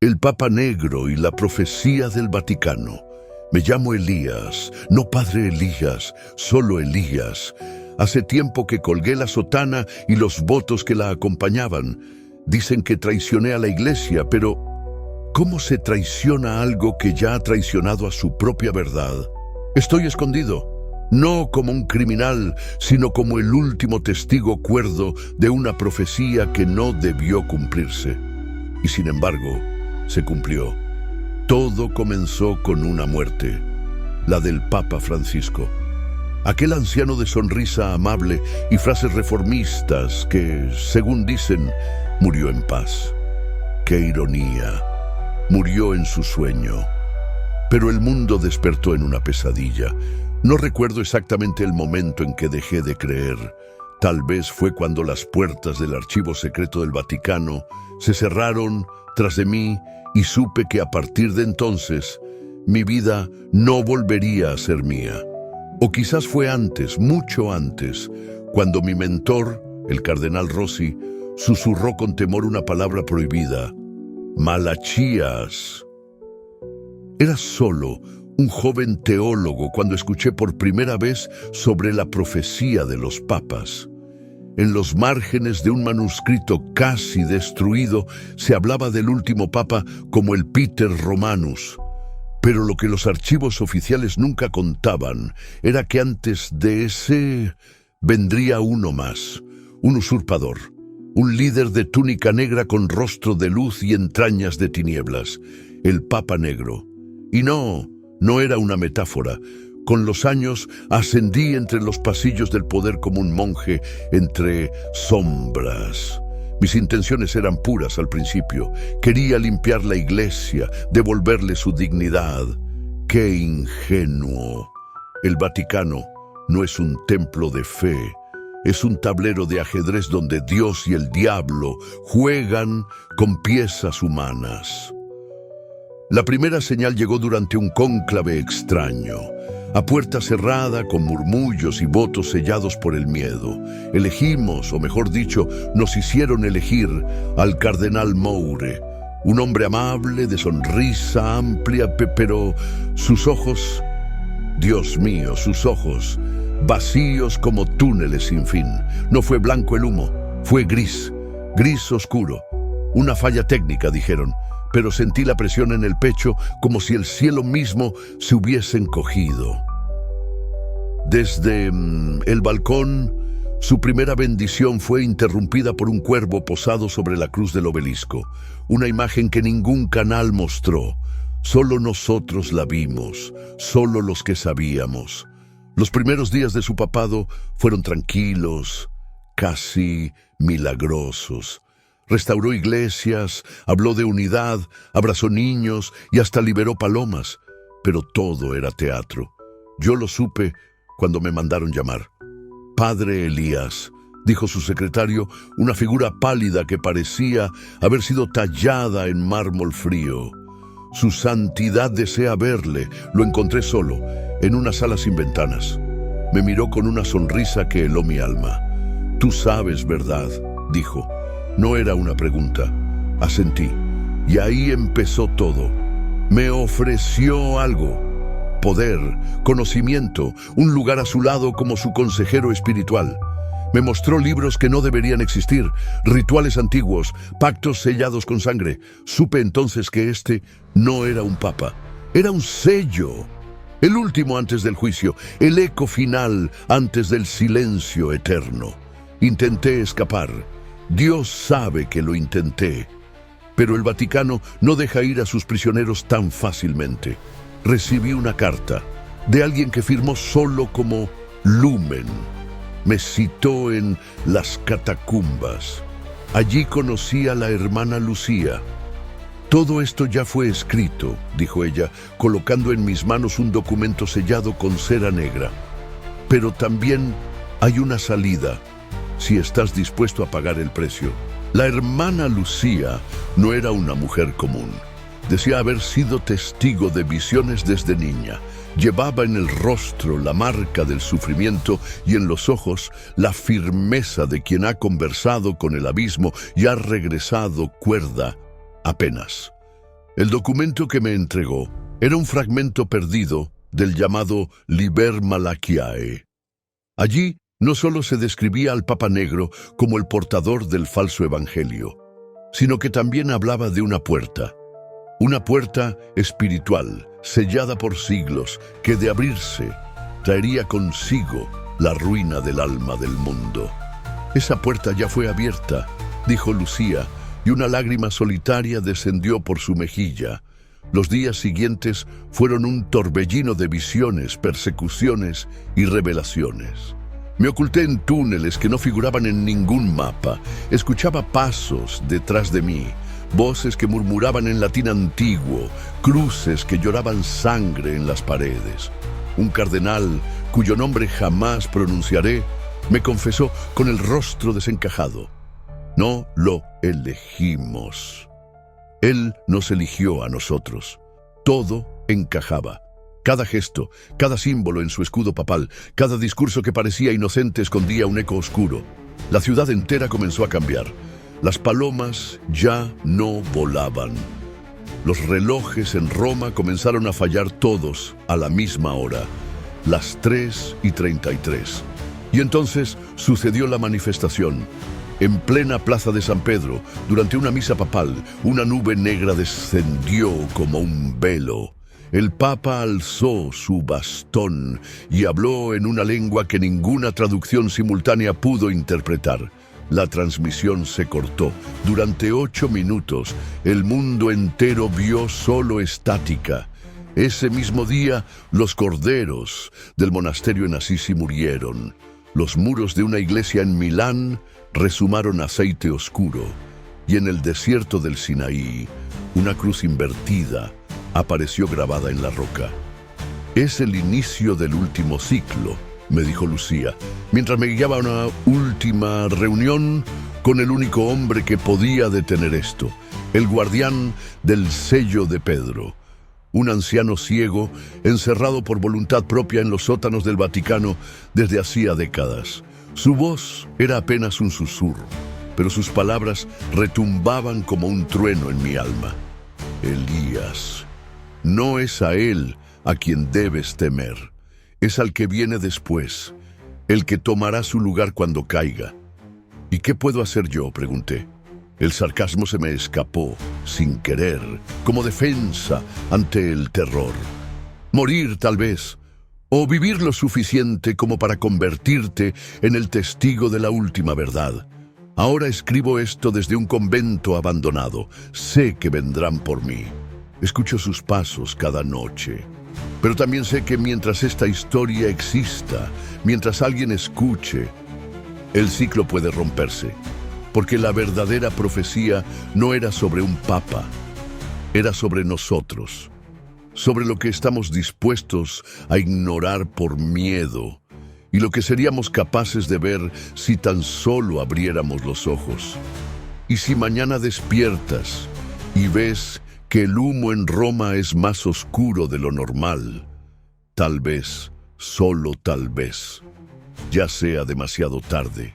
El Papa Negro y la profecía del Vaticano. Me llamo Elías, no padre Elías, solo Elías. Hace tiempo que colgué la sotana y los votos que la acompañaban. Dicen que traicioné a la iglesia, pero ¿cómo se traiciona algo que ya ha traicionado a su propia verdad? Estoy escondido, no como un criminal, sino como el último testigo cuerdo de una profecía que no debió cumplirse. Y sin embargo, se cumplió. Todo comenzó con una muerte, la del Papa Francisco. Aquel anciano de sonrisa amable y frases reformistas que, según dicen, murió en paz. ¡Qué ironía! Murió en su sueño. Pero el mundo despertó en una pesadilla. No recuerdo exactamente el momento en que dejé de creer. Tal vez fue cuando las puertas del archivo secreto del Vaticano se cerraron tras de mí y supe que a partir de entonces mi vida no volvería a ser mía. O quizás fue antes, mucho antes, cuando mi mentor, el cardenal Rossi, susurró con temor una palabra prohibida: Malachías. Era solo un joven teólogo cuando escuché por primera vez sobre la profecía de los papas. En los márgenes de un manuscrito casi destruido se hablaba del último papa como el Peter Romanus. Pero lo que los archivos oficiales nunca contaban era que antes de ese vendría uno más, un usurpador, un líder de túnica negra con rostro de luz y entrañas de tinieblas, el Papa Negro. Y no era una metáfora. Con los años ascendí entre los pasillos del poder como un monje entre sombras. Mis intenciones eran puras al principio. Quería limpiar la iglesia, devolverle su dignidad. ¡Qué ingenuo! El Vaticano no es un templo de fe. Es un tablero de ajedrez donde Dios y el diablo juegan con piezas humanas. La primera señal llegó durante un cónclave extraño. A puerta cerrada, con murmullos y votos sellados por el miedo, elegimos, o mejor dicho, nos hicieron elegir al cardenal Moure, un hombre amable, de sonrisa amplia, pero sus ojos, Dios mío, sus ojos, vacíos como túneles sin fin. No fue blanco el humo, fue gris oscuro. Una falla técnica, dijeron, pero sentí la presión en el pecho como si el cielo mismo se hubiese encogido. Desde el balcón, su primera bendición fue interrumpida por un cuervo posado sobre la cruz del obelisco, una imagen que ningún canal mostró. Solo nosotros la vimos, solo los que sabíamos. Los primeros días de su papado fueron tranquilos, casi milagrosos. Restauró iglesias, habló de unidad, abrazó niños y hasta liberó palomas. Pero todo era teatro. Yo lo supe cuando me mandaron llamar. Padre Elías, dijo su secretario, una figura pálida que parecía haber sido tallada en mármol frío. Su santidad desea verle. Lo encontré solo, en una sala sin ventanas. Me miró con una sonrisa que heló mi alma. Tú sabes, ¿verdad?, dijo. No era una pregunta. Asentí. Y ahí empezó todo. Me ofreció algo. Poder, conocimiento, un lugar a su lado como su consejero espiritual. Me mostró libros que no deberían existir, rituales antiguos, pactos sellados con sangre. Supe entonces que este no era un papa. Era un sello. El último antes del juicio, el eco final antes del silencio eterno. Intenté escapar. Dios sabe que lo intenté, pero el Vaticano no deja ir a sus prisioneros tan fácilmente. Recibí una carta de alguien que firmó solo como Lumen. Me citó en las catacumbas. Allí conocí a la hermana Lucía. Todo esto ya fue escrito, dijo ella, colocando en mis manos un documento sellado con cera negra. Pero también hay una salida, si estás dispuesto a pagar el precio. La hermana Lucía no era una mujer común. Decía haber sido testigo de visiones desde niña. Llevaba en el rostro la marca del sufrimiento y en los ojos la firmeza de quien ha conversado con el abismo y ha regresado cuerda apenas. El documento que me entregó era un fragmento perdido del llamado Liber Malachiae. Allí no solo se describía al Papa Negro como el portador del falso evangelio, sino que también hablaba de una puerta espiritual, sellada por siglos, que de abrirse traería consigo la ruina del alma del mundo. Esa puerta ya fue abierta, dijo Lucía, y una lágrima solitaria descendió por su mejilla. Los días siguientes fueron un torbellino de visiones, persecuciones y revelaciones. Me oculté en túneles que no figuraban en ningún mapa. Escuchaba pasos detrás de mí, voces que murmuraban en latín antiguo, cruces que lloraban sangre en las paredes. Un cardenal, cuyo nombre jamás pronunciaré, me confesó con el rostro desencajado: no lo elegimos. Él nos eligió a nosotros. Todo encajaba. Cada gesto, cada símbolo en su escudo papal, cada discurso que parecía inocente escondía un eco oscuro. La ciudad entera comenzó a cambiar. Las palomas ya no volaban. Los relojes en Roma comenzaron a fallar todos a la misma hora, las 3:33. Y entonces sucedió la manifestación. En plena plaza de San Pedro, durante una misa papal, una nube negra descendió como un velo. El Papa alzó su bastón y habló en una lengua que ninguna traducción simultánea pudo interpretar. La transmisión se cortó. Durante 8 minutos, el mundo entero vio solo estática. Ese mismo día, los corderos del monasterio en Assisi murieron. Los muros de una iglesia en Milán resumaron aceite oscuro. Y en el desierto del Sinaí, una cruz invertida apareció grabada en la roca. Es el inicio del último ciclo, me dijo Lucía, mientras me guiaba a una última reunión con el único hombre que podía detener esto, el guardián del sello de Pedro, un anciano ciego encerrado por voluntad propia en los sótanos del Vaticano desde hacía décadas. Su voz era apenas un susurro, pero sus palabras retumbaban como un trueno en mi alma. Elías, no es a él a quien debes temer, es al que viene después, el que tomará su lugar cuando caiga. ¿Y qué puedo hacer yo?, pregunté. El sarcasmo se me escapó, sin querer, como defensa ante el terror. Morir, tal vez, o vivir lo suficiente como para convertirte en el testigo de la última verdad. Ahora escribo esto desde un convento abandonado. Sé que vendrán por mí. Escucho sus pasos cada noche. Pero también sé que mientras esta historia exista, mientras alguien escuche, el ciclo puede romperse. Porque la verdadera profecía no era sobre un papa, era sobre nosotros, sobre lo que estamos dispuestos a ignorar por miedo y lo que seríamos capaces de ver si tan solo abriéramos los ojos. Y si mañana despiertas y ves que el humo en Roma es más oscuro de lo normal, tal vez, solo tal vez, ya sea demasiado tarde.